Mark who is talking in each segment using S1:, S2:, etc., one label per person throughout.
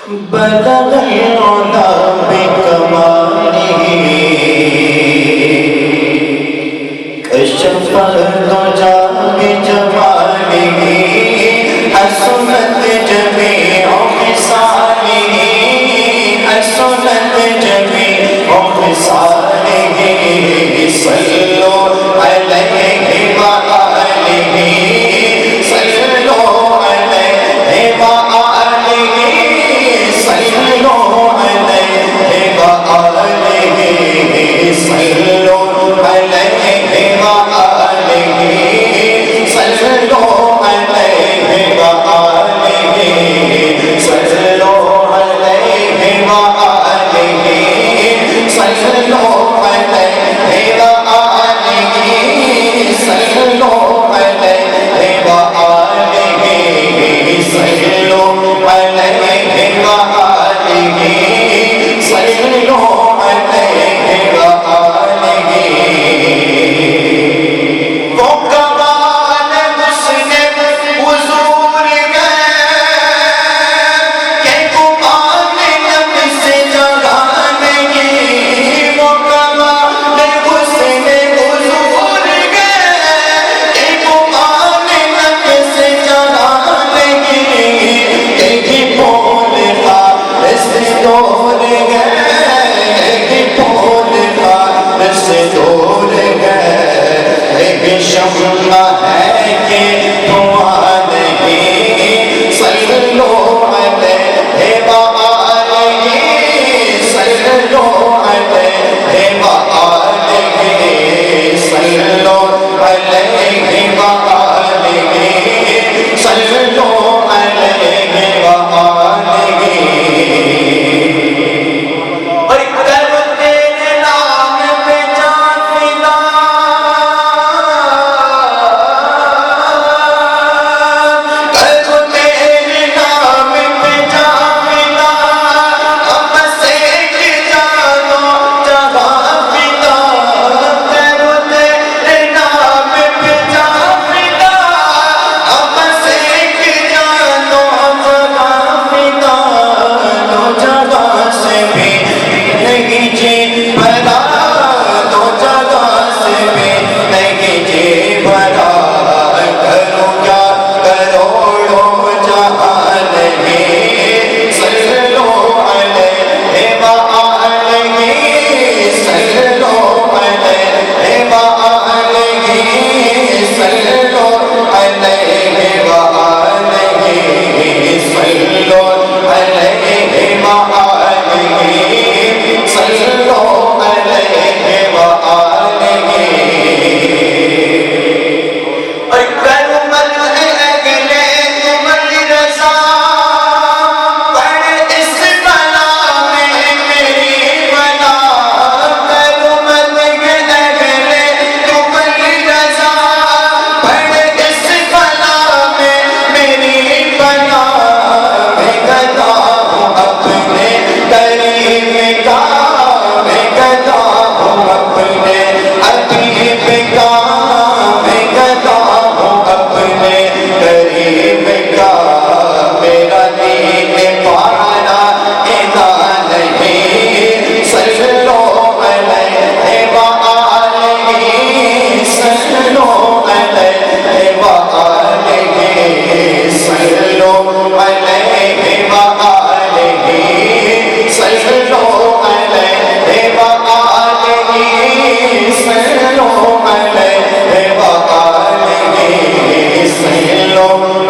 S1: بلغ العلا بکمالہ کشف الدجا بجمالہ حسنت جمیع خصالہ حسنت جمیع خصالہ صلو علیہ وآلہ صلو علیہ وآلہ صلو علیہ وآلہ صلو علیہ وآلہ صلو علیہ وآلہ صلو علیہ وآلہ صلو علیہ وآلہ صلو علیہ وآلہ صلو علیہ وآلہ صلو علیہ وآلہ وہ کمال حسن حضور کہ کمال نب سے جگہ نہیں وہ کمال حسن حضور کہ کمال نب سے جگہ نہیں ایک پھول خالص دور گئے ایک پھول خالص دور گئے ایک شمع ہے کہ دعا نہیں صلو علیہ وآلہ صلو علیہ وآلہ صلو علیہ وآلہ صلو علیہ وآلہ اور کرو تیرے نام پہ جان فدا کرو تیرے نام پہ جان فدا ہم سے جانو جہاں فدا کرو تیرے نام پہ جان فدا ہم سے جانو جہاں فدا دو جگہ سے بھی نہیں جی بھرا دو جگہ سے بھی نہیں جی بھرا کرو کیا کروڑوں جہاں نہیں صلو علیہ وآلہ صلو علیہ وآلہ صلو علیہ وآلہ صلو علیہ وآلہ صلو علیہ وآلہ اور کرو مدح اگلے تمہاری رضا پڑھ اس کلام میں میری بنا کرو مدح اگلے تمہاری رضا پڑھ اس کلام میں میری بنا میں گدا ہوں اپنے کریم کا میں گدا ہوں اپنے حبیب کا میں گدا ہوں اپنے کریم کا میرا دین پانا ادا نہیں صلو علیہ وآلہ صلو علیہ وآلہ صلو علیہ وآلہ صلو علیہ وآلہ صلو علیہ وآلہ صلو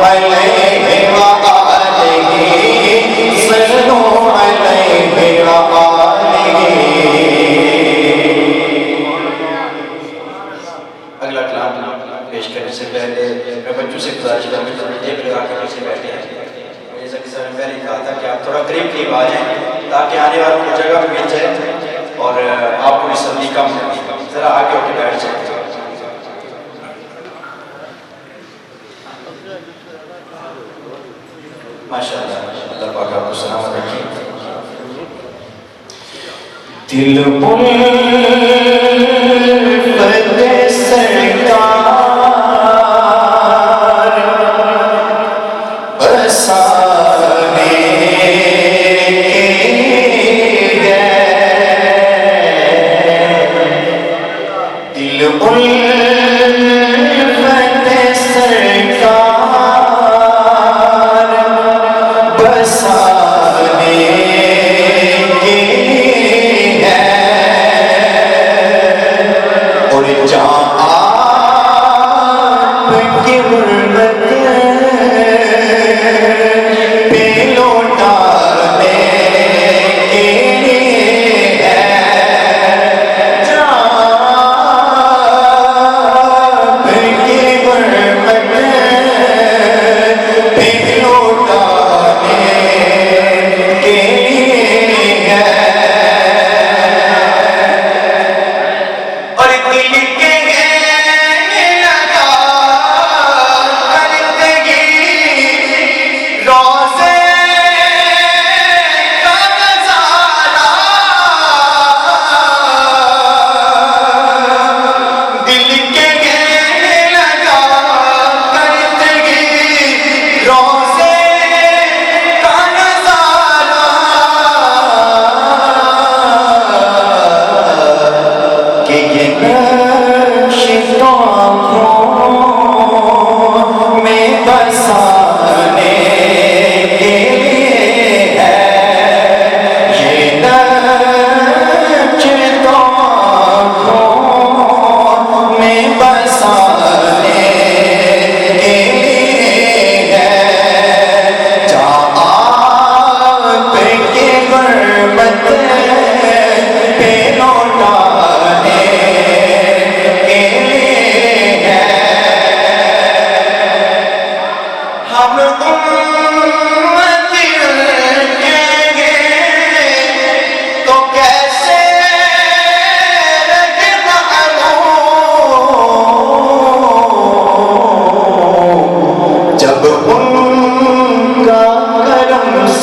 S1: علیہ وآلہ صلو علیہ وآلہ اگلا کلام پیش کرنے سے پہلے میں بچوں سے گزارش کروں گا ایک لگا کے پیچھے بیٹھے ہیں جیسا کہ سر نے پہلے کہا تھا کہ آپ تھوڑا قریب آ جائیں تاکہ آنے والوں کو جگہ بھی مل جائے اور آپ کو بھی سردی کم ہو ذرا آگے ہو کے بیٹھ جائیں ماشاءاللہ اللہ پاک آپ کو سلامت رکھیں دل الفت سرکار بسانے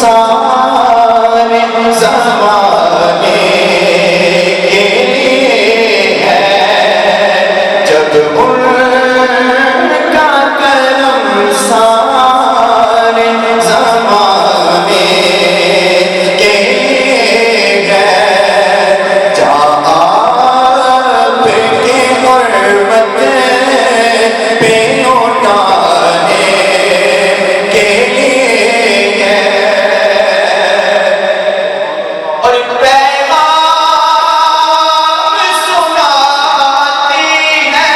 S2: سارے زمانے کے لیے ہے، جب ان کا کرم سارے زمانے کے لیے ہے، جہاں آپ کی حرمت پہ لوٹانے کے لیے ہے، اور پیغام سناتی ہے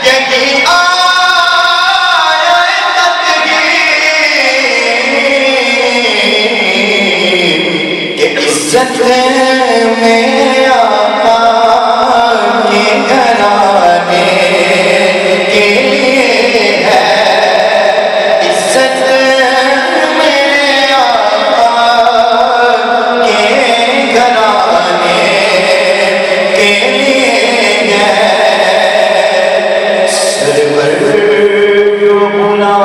S2: یہی آیت کہ عزت میں آقا کے گھرانے کے لیے ہے، عزت میں آقا کے گھرانے کے لیے ہے، سرور کیوں بلا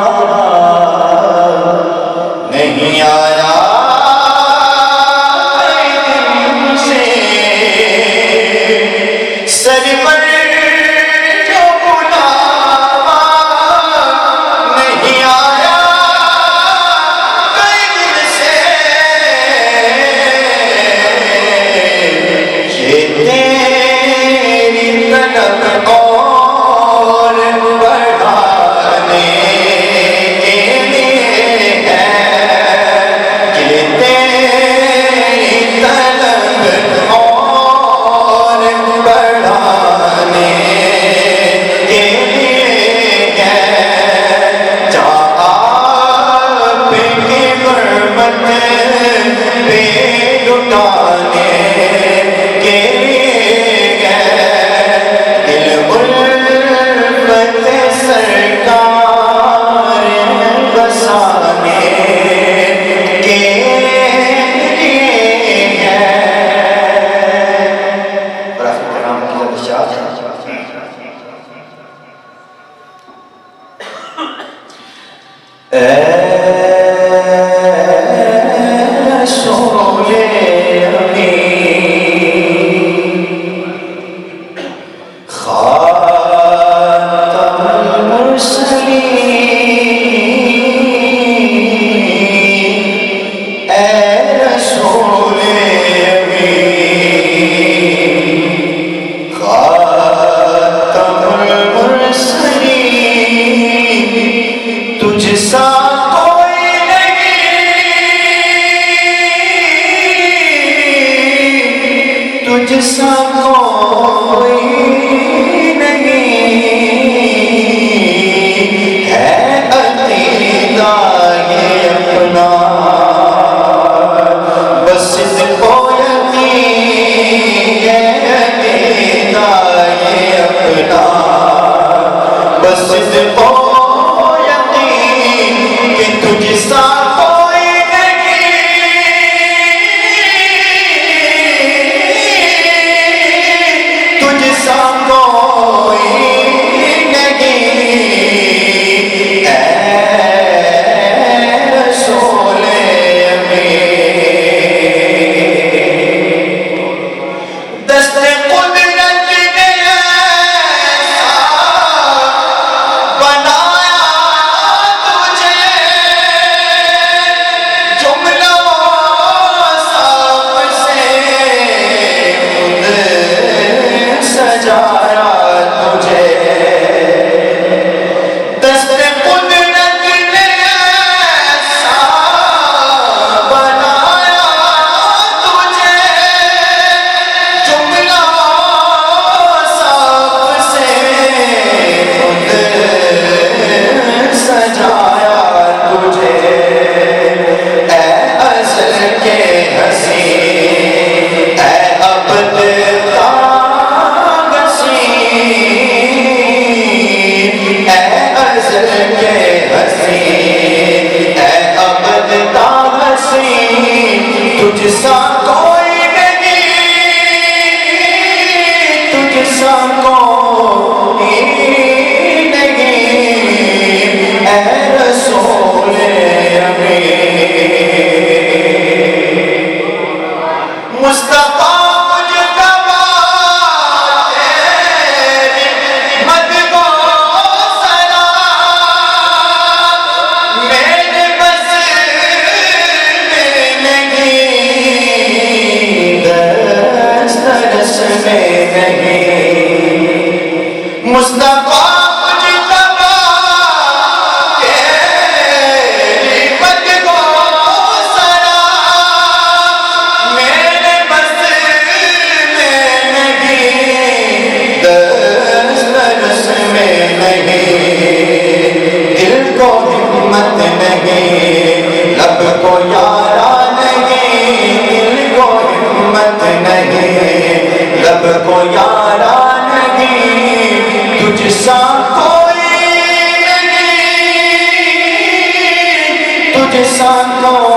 S2: نہیں آیا سرور جو بلاوا نہیں آیا کئی دن سے، یہ تیری طلب اور بڑھانے کے لیے ہے، یہ تیری طلب اور بڑھانے کے لیے ہے، جہاں آپ کی حرمت پہ لٹانے کے لیے ہے، دل الفت سرکار بسانے کے لیے ہے۔
S1: براہ کرام کی ارشاد ہے،
S2: اے رسول امین خاتم المرسلین، اے رسول امین خاتم المرسلین، تجھ سا کوئی نہیں، تجھ سا کوئی نہیں ہے، عقیدہ یہ اپنا بس اس کو یقین ہے، عقیدہ یہ اپنا بس اس کو یقین کہ تجھ سا کوئی نہیں، تجھ سا کوئی نہیں، اے رسول امین، دست قدرت نے ایسا بنایا تجھے، جملہ صاف سے خود سجایا تجھے، دست قدرت نے ایسا بنایا تجھے، جملہ صاف سے خود سجایا تجھے، اے ازل کے حسین، اے ابد کا حسین، اے ازل کے حسین، اے ابد کا حسین، تجھ سا کوئی نہیں، تجھ سا کوئی نہیں، اے رسول امین، کو یارا نہیں، دل کو ہمت نہیں، لب کو یارا نہیں، تجھ سا کوئی نہیں، تجھ سا کوئی